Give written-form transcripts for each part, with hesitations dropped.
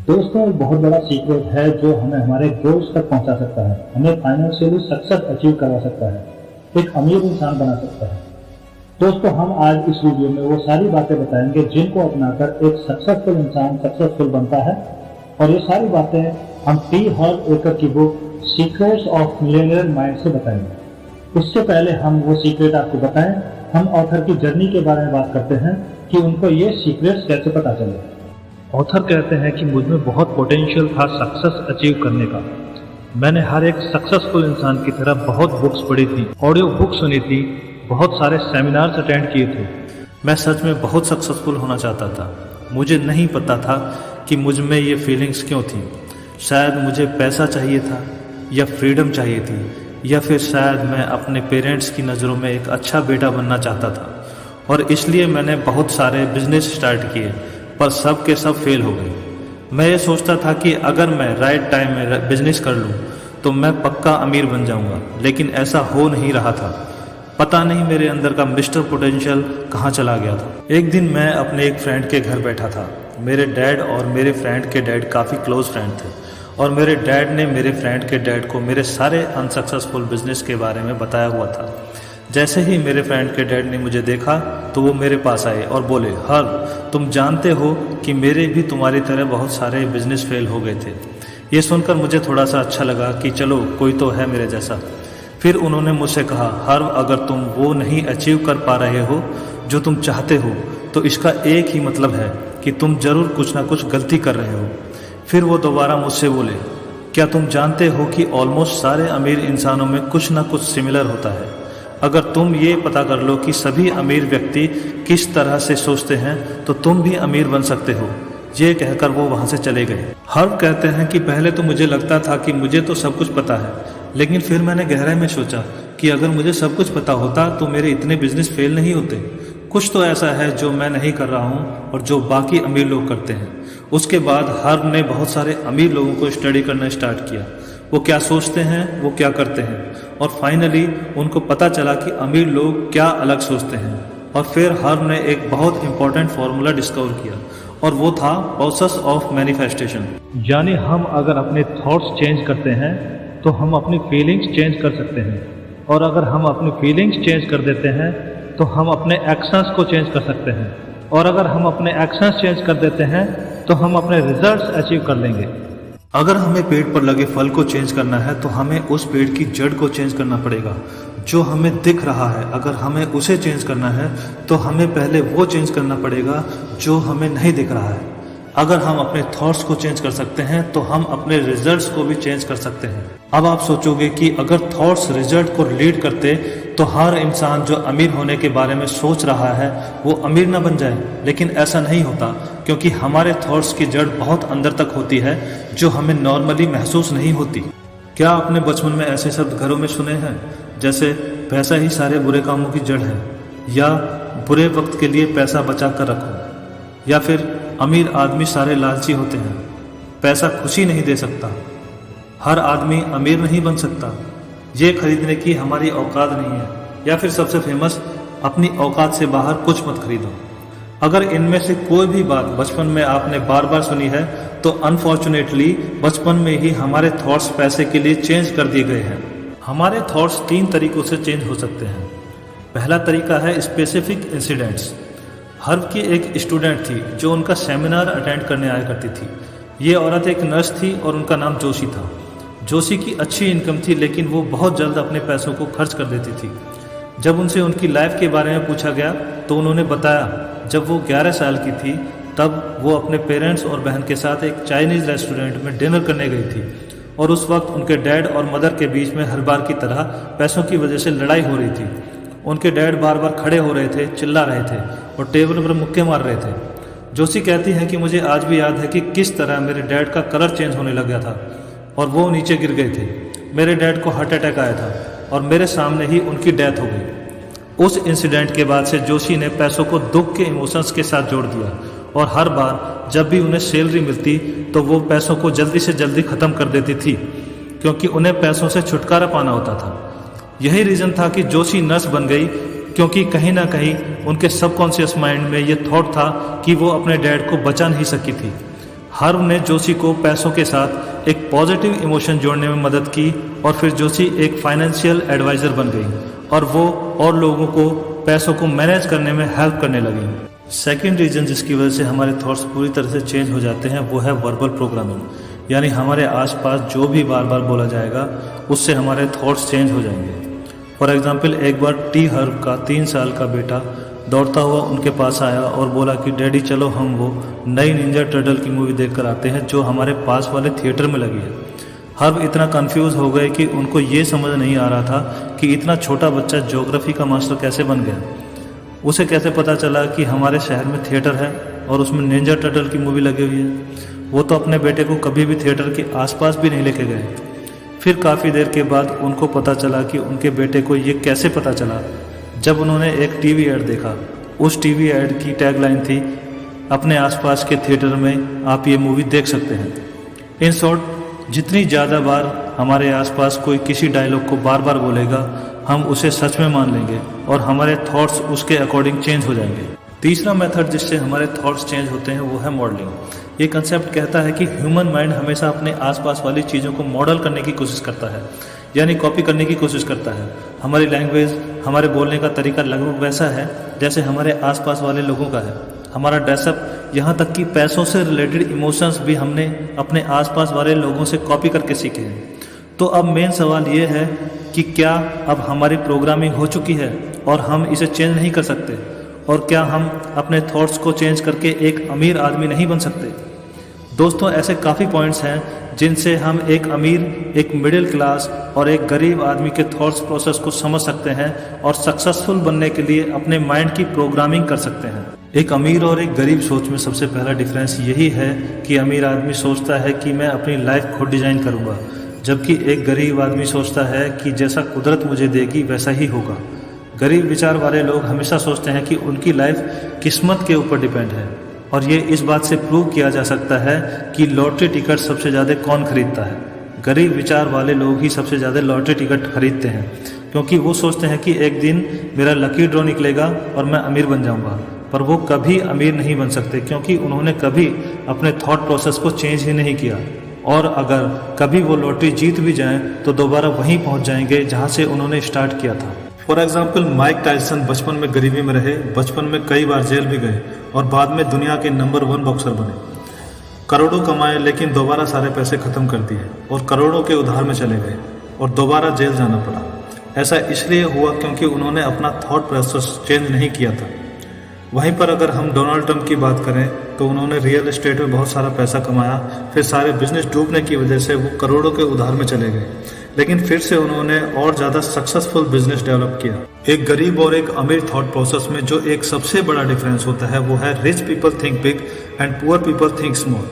दोस्तों, एक बहुत बड़ा सीक्रेट है जो हमें हमारे गोल्स तक पहुंचा सकता है, हमें फाइनेंशियली सक्सेस अचीव करवा सकता है, एक अमीर इंसान बना सकता है। दोस्तों, हम आज इस वीडियो में वो सारी बातें बताएंगे जिनको अपनाकर एक सक्सेसफुल इंसान सक्सेसफुल बनता है। और ये सारी बातें हम टी हर्व एकर की book secrets of millionaire mind से बताएंगे। उससे पहले हम वो सीक्रेट आपको बताएं, हम ऑथर की जर्नी के बारे में बात करते हैं कि उनको ये सीक्रेट्स कैसे पता चले। ऑथर कहते हैं कि मुझ में बहुत पोटेंशियल था सक्सेस अचीव करने का। मैंने हर एक सक्सेसफुल इंसान की तरह बहुत बुक्स पढ़ी थी, ऑडियो बुक सुनी थी, बहुत सारे सेमिनार्स अटेंड किए थे। मैं सच में बहुत सक्सेसफुल होना चाहता था। मुझे नहीं पता था कि मुझ में ये फीलिंग्स क्यों थी। शायद मुझे पैसा चाहिए था या फ्रीडम चाहिए थी, या फिर शायद मैं अपने पेरेंट्स की नज़रों में एक अच्छा बेटा बनना चाहता था। और इसलिए मैंने बहुत सारे बिजनेस स्टार्ट किए, पर सब के सब फेल हो गए। मैं ये सोचता था कि अगर मैं राइट टाइम में बिजनेस कर लूँ तो मैं पक्का अमीर बन जाऊँगा, लेकिन ऐसा हो नहीं रहा था। पता नहीं मेरे अंदर का मिस्टर पोटेंशियल कहाँ चला गया था। एक दिन मैं अपने एक फ्रेंड के घर बैठा था। मेरे डैड और मेरे फ्रेंड के डैड काफ़ी क्लोज फ्रेंड थे, और मेरे डैड ने मेरे फ्रेंड के डैड को मेरे सारे अनसक्सेसफुल बिजनेस के बारे में बताया हुआ था। जैसे ही मेरे फ्रेंड के डैड ने मुझे देखा तो वो मेरे पास आए और बोले, हर्व, तुम जानते हो कि मेरे भी तुम्हारी तरह बहुत सारे बिजनेस फेल हो गए थे। ये सुनकर मुझे थोड़ा सा अच्छा लगा कि चलो कोई तो है मेरे जैसा। फिर उन्होंने मुझसे कहा, हर्व, अगर तुम वो नहीं अचीव कर पा रहे हो जो तुम चाहते हो तो इसका एक ही मतलब है कि तुम ज़रूर कुछ ना कुछ गलती कर रहे हो। फिर वो दोबारा मुझसे बोले, क्या तुम जानते हो कि ऑलमोस्ट सारे अमीर इंसानों में कुछ ना कुछ सिमिलर होता है। अगर तुम ये पता कर लो कि सभी अमीर व्यक्ति किस तरह से सोचते हैं तो तुम भी अमीर बन सकते हो। ये कहकर वो वहाँ से चले गए। हर्व कहते हैं कि पहले तो मुझे लगता था कि मुझे तो सब कुछ पता है, लेकिन फिर मैंने गहराई में सोचा कि अगर मुझे सब कुछ पता होता तो मेरे इतने बिजनेस फेल नहीं होते। कुछ तो ऐसा है जो मैं नहीं कर रहा हूँ और जो बाकी अमीर लोग करते हैं। उसके बाद हर्व ने बहुत सारे अमीर लोगों को स्टडी करना स्टार्ट किया, वो क्या सोचते हैं, वो क्या करते हैं, और फाइनली उनको पता चला कि अमीर लोग क्या अलग सोचते हैं। और फिर हर्व ने एक बहुत इंपॉर्टेंट फार्मूला डिस्कवर किया, और वो था प्रोसेस ऑफ मैनिफेस्टेशन। यानी हम अगर अपने थॉट्स चेंज करते हैं तो हम अपनी फीलिंग्स चेंज कर सकते हैं, और अगर हम अपनी फीलिंग्स चेंज कर देते हैं तो हम अपने एक्शंस को चेंज कर सकते हैं, और अगर हम अपने एक्शंस चेंज कर देते हैं तो हम अपने रिजल्ट्स अचीव कर लेंगे। अगर हमें पेड़ पर लगे फल को चेंज करना है तो हमें उस पेड़ की जड़ को चेंज करना पड़ेगा। जो हमें दिख रहा है, अगर हमें उसे चेंज करना है तो हमें पहले वो चेंज करना पड़ेगा जो हमें नहीं दिख रहा है। अगर हम अपने थॉट्स को चेंज कर सकते हैं तो हम अपने रिजल्ट्स को भी चेंज कर सकते हैं। अब आप सोचोगे कि अगर थॉट्स रिजल्ट को लीड करते तो हर इंसान जो अमीर होने के बारे में सोच रहा है वो अमीर ना बन जाए, लेकिन ऐसा नहीं होता, क्योंकि हमारे थॉट्स की जड़ बहुत अंदर तक होती है जो हमें नॉर्मली महसूस नहीं होती। क्या आपने बचपन में ऐसे शब्द घरों में सुने हैं, जैसे पैसा ही सारे बुरे कामों की जड़ है, या बुरे वक्त के लिए पैसा बचा कर रखो, या फिर अमीर आदमी सारे लालची होते हैं, पैसा खुशी नहीं दे सकता, हर आदमी अमीर नहीं बन सकता, ये खरीदने की हमारी औकात नहीं है, या फिर सबसे फेमस, अपनी औकात से बाहर कुछ मत खरीदो। अगर इनमें से कोई भी बात बचपन में आपने बार बार सुनी है तो अनफॉर्चुनेटली बचपन में ही हमारे थॉट्स पैसे के लिए चेंज कर दिए गए हैं। हमारे थॉट्स 3 तरीकों से चेंज हो सकते हैं। पहला तरीका है स्पेसिफिक इंसिडेंट्स। हर्व की एक स्टूडेंट थी जो उनका सेमिनार अटेंड करने आया करती थी। ये औरत एक नर्स थी और उनका नाम जोशी था। जोशी की अच्छी इनकम थी, लेकिन वो बहुत जल्द अपने पैसों को खर्च कर देती थी। जब उनसे उनकी लाइफ के बारे में पूछा गया तो उन्होंने बताया जब वो 11 साल की थी तब वो अपने पेरेंट्स और बहन के साथ एक चाइनीज़ रेस्टोरेंट में डिनर करने गई थी, और उस वक्त उनके डैड और मदर के बीच में हर बार की तरह पैसों की वजह से लड़ाई हो रही थी। उनके डैड बार बार खड़े हो रहे थे, चिल्ला रहे थे और टेबल पर मुक्के मार रहे थे। जोशी कहती हैं कि मुझे आज भी याद है कि किस तरह मेरे डैड का कलर चेंज होने लग गया था और वो नीचे गिर गए थे। मेरे डैड को हार्ट अटैक आया था और मेरे सामने ही उनकी डेथ हो गई। उस इंसिडेंट के बाद से जोशी ने पैसों को दुख के इमोशंस के साथ जोड़ दिया, और हर बार जब भी उन्हें सैलरी मिलती तो वो पैसों को जल्दी से जल्दी ख़त्म कर देती थी, क्योंकि उन्हें पैसों से छुटकारा पाना होता था। यही रीज़न था कि जोशी नर्स बन गई, क्योंकि कहीं ना कहीं उनके सबकॉन्शियस माइंड में ये थॉट था कि वो अपने डैड को बचा नहीं सकी थी। हर्व ने जोशी को पैसों के साथ एक पॉजिटिव इमोशन जोड़ने में मदद की और फिर जोशी एक फाइनेंशियल एडवाइज़र बन गई और वो और लोगों को पैसों को मैनेज करने में हेल्प करने लगी। सेकंड रीज़न जिसकी वजह से हमारे थॉट्स पूरी तरह से चेंज हो जाते हैं वो है वर्बल प्रोग्रामिंग, यानी हमारे आसपास जो भी बार बार बोला जाएगा उससे हमारे थॉट्स चेंज हो जाएंगे। फॉर एग्जांपल, एक बार टी हर्व का 3 साल का बेटा दौड़ता हुआ उनके पास आया और बोला कि डैडी चलो हम वो नई निंजा टर्टल की मूवी देख कर आते हैं जो हमारे पास वाले थिएटर में लगी है। हर्व इतना कंफ्यूज हो गए कि उनको ये समझ नहीं आ रहा था कि इतना छोटा बच्चा ज्योग्राफी का मास्टर कैसे बन गया। उसे कैसे पता चला कि हमारे शहर में थिएटर है और उसमें निंजा टर्टल की मूवी लगी हुई है। वो तो अपने बेटे को कभी भी थिएटर के आसपास भी नहीं लेके गए। फिर काफ़ी देर के बाद उनको पता चला कि उनके बेटे को ये कैसे पता चला, जब उन्होंने एक टीवी ऐड देखा। उस टीवी ऐड की टैगलाइन थी, अपने आसपास के थिएटर में आप ये मूवी देख सकते हैं। इन शॉर्ट, जितनी ज़्यादा बार हमारे आसपास कोई किसी डायलॉग को बार बार बोलेगा हम उसे सच में मान लेंगे और हमारे थॉट्स उसके अकॉर्डिंग चेंज हो जाएंगे। तीसरा मेथड जिससे हमारे थॉट्स चेंज होते हैं वो है मॉडलिंग। ये कंसेप्ट कहता है कि ह्यूमन माइंड हमेशा अपने आसपास वाली चीज़ों को मॉडल करने की कोशिश करता है, यानी कॉपी करने की कोशिश करता है। हमारी लैंग्वेज, हमारे बोलने का तरीका लगभग वैसा है जैसे हमारे आसपास वाले लोगों का है। हमारा ड्रेसअप, यहाँ तक कि पैसों से रिलेटेड इमोशंस भी हमने अपने आसपास वाले लोगों से कॉपी करके सीखे हैं। तो अब मेन सवाल ये है कि क्या अब हमारी प्रोग्रामिंग हो चुकी है और हम इसे चेंज नहीं कर सकते, और क्या हम अपने थॉट्स को चेंज करके एक अमीर आदमी नहीं बन सकते? दोस्तों, ऐसे काफ़ी पॉइंट्स हैं जिनसे हम एक अमीर, एक मिडिल क्लास और एक गरीब आदमी के थॉट्स प्रोसेस को समझ सकते हैं और सक्सेसफुल बनने के लिए अपने माइंड की प्रोग्रामिंग कर सकते हैं। एक अमीर और एक गरीब सोच में सबसे पहला डिफरेंस यही है कि अमीर आदमी सोचता है कि मैं अपनी लाइफ खुद डिज़ाइन करूँगा, जबकि एक गरीब आदमी सोचता है कि जैसा कुदरत मुझे देगी वैसा ही होगा। गरीब विचार वाले लोग हमेशा सोचते हैं कि उनकी लाइफ किस्मत के ऊपर डिपेंड है, और ये इस बात से प्रूव किया जा सकता है कि लॉटरी टिकट सबसे ज़्यादा कौन खरीदता है। गरीब विचार वाले लोग ही सबसे ज़्यादा लॉटरी टिकट खरीदते हैं, क्योंकि वो सोचते हैं कि एक दिन मेरा लकी ड्रॉ निकलेगा और मैं अमीर बन जाऊंगा। पर वो कभी अमीर नहीं बन सकते, क्योंकि उन्होंने कभी अपने थॉट प्रोसेस को चेंज ही नहीं किया। और अगर कभी वो लॉटरी जीत भी जाएं तो दोबारा वहीं पहुंच जाएंगे जहां से उन्होंने स्टार्ट किया था। फॉर एग्जाम्पल, माइक टायसन बचपन में गरीबी में रहे, बचपन में कई बार जेल भी गए और बाद में दुनिया के नंबर 1 बॉक्सर बने। करोड़ों कमाए लेकिन दोबारा सारे पैसे खत्म कर दिए और करोड़ों के उधार में चले गए और दोबारा जेल जाना पड़ा। ऐसा इसलिए हुआ क्योंकि उन्होंने अपना थॉट प्रोसेस चेंज नहीं किया था। वहीं पर अगर हम डोनाल्ड ट्रंप की बात करें तो उन्होंने रियल एस्टेट में बहुत सारा पैसा कमाया, फिर सारे बिजनेस डूबने की वजह से वो करोड़ों के उधार में चले गए, लेकिन फिर से उन्होंने और ज़्यादा सक्सेसफुल बिजनेस डेवलप किया। एक गरीब और एक अमीर थॉट प्रोसेस में जो एक सबसे बड़ा डिफरेंस होता है वो है rich people think big and poor people think small.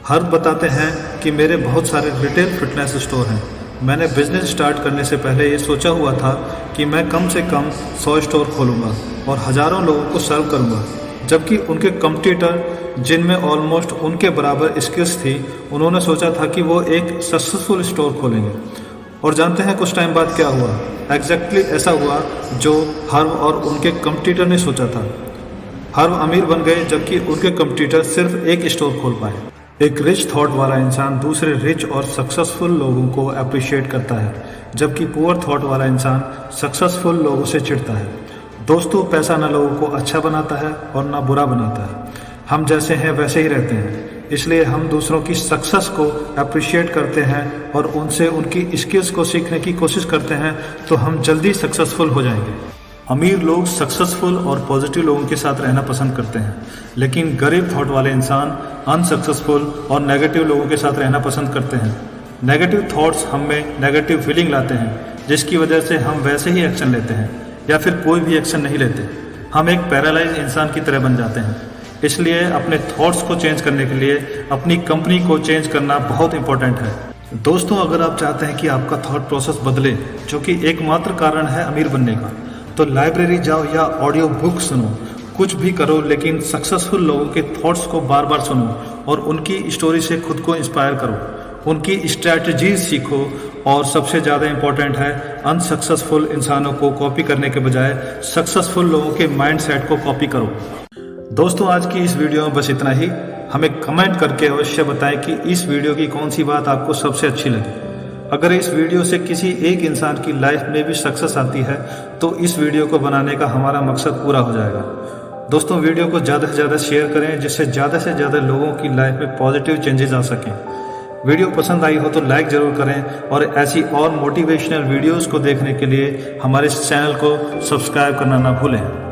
Harv बताते हैं कि मेरे बहुत सारे रिटेल फिटनेस स्टोर हैं। मैंने बिजनेस स्टार्ट करने से पहले ये सोचा हुआ था कि मैं कम से कम 100 स्टोर खोलूँगा और हज़ारों लोगों को सर्व करूँगा, जबकि उनके कंपटीटर जिनमें ऑलमोस्ट उनके बराबर स्किल्स थी, उन्होंने सोचा था कि वो एक सक्सेसफुल स्टोर खोलेंगे। और जानते हैं कुछ टाइम बाद क्या हुआ? एग्जैक्टली ऐसा हुआ जो हर्व और उनके कंपटीटर ने सोचा था। हर्व अमीर बन गए जबकि उनके कंपटीटर सिर्फ एक स्टोर खोल पाए। एक रिच थॉट वाला इंसान दूसरे रिच और सक्सेसफुल लोगों को अप्रिशिएट करता है, जबकि पुअर थॉट वाला इंसान सक्सेसफुल लोगों से चिढ़ता है। दोस्तों, पैसा ना लोगों को अच्छा बनाता है और ना बुरा बनाता है। हम जैसे हैं वैसे ही रहते हैं, इसलिए हम दूसरों की सक्सेस को अप्रिशिएट करते हैं और उनसे उनकी स्किल्स को सीखने की कोशिश करते हैं, तो हम जल्दी सक्सेसफुल हो जाएंगे। अमीर लोग सक्सेसफुल और पॉजिटिव लोगों के साथ रहना पसंद करते हैं, लेकिन गरीब थॉट वाले इंसान अनसक्सेसफुल और नेगेटिव लोगों के साथ रहना पसंद करते हैं। नेगेटिव थॉट्स हम में नेगेटिव फीलिंग लाते हैं, जिसकी वजह से हम वैसे ही एक्शन लेते हैं या फिर कोई भी एक्शन नहीं लेते। हम एक पैरालाइज इंसान की तरह बन जाते हैं। इसलिए अपने थॉट्स को चेंज करने के लिए अपनी कंपनी को चेंज करना बहुत इंपॉर्टेंट है। दोस्तों, अगर आप चाहते हैं कि आपका थॉट प्रोसेस बदले, जो कि एकमात्र कारण है अमीर बनने का, तो लाइब्रेरी जाओ या ऑडियो बुक सुनो, कुछ भी करो, लेकिन सक्सेसफुल लोगों के थॉट्स को बार बार सुनो और उनकी स्टोरी से खुद को इंस्पायर करो, उनकी स्ट्रैटेजीज सीखो, और सबसे ज़्यादा इंपॉर्टेंट है अनसक्सेसफुल इंसानों को कॉपी करने के बजाय सक्सेसफुल लोगों के माइंडसेट को कॉपी करो। दोस्तों, आज की इस वीडियो में बस इतना ही। हमें कमेंट करके अवश्य बताएं कि इस वीडियो की कौन सी बात आपको सबसे अच्छी लगी। अगर इस वीडियो से किसी एक इंसान की लाइफ में भी सक्सेस आती है तो इस वीडियो को बनाने का हमारा मकसद पूरा हो जाएगा। दोस्तों, वीडियो को ज़्यादा से ज़्यादा शेयर करें जिससे ज़्यादा लोगों की लाइफ में पॉजिटिव चेंजेस आ सकें। वीडियो पसंद आई हो तो लाइक ज़रूर करें और ऐसी और मोटिवेशनल वीडियोस को देखने के लिए हमारे चैनल को सब्सक्राइब करना ना भूलें।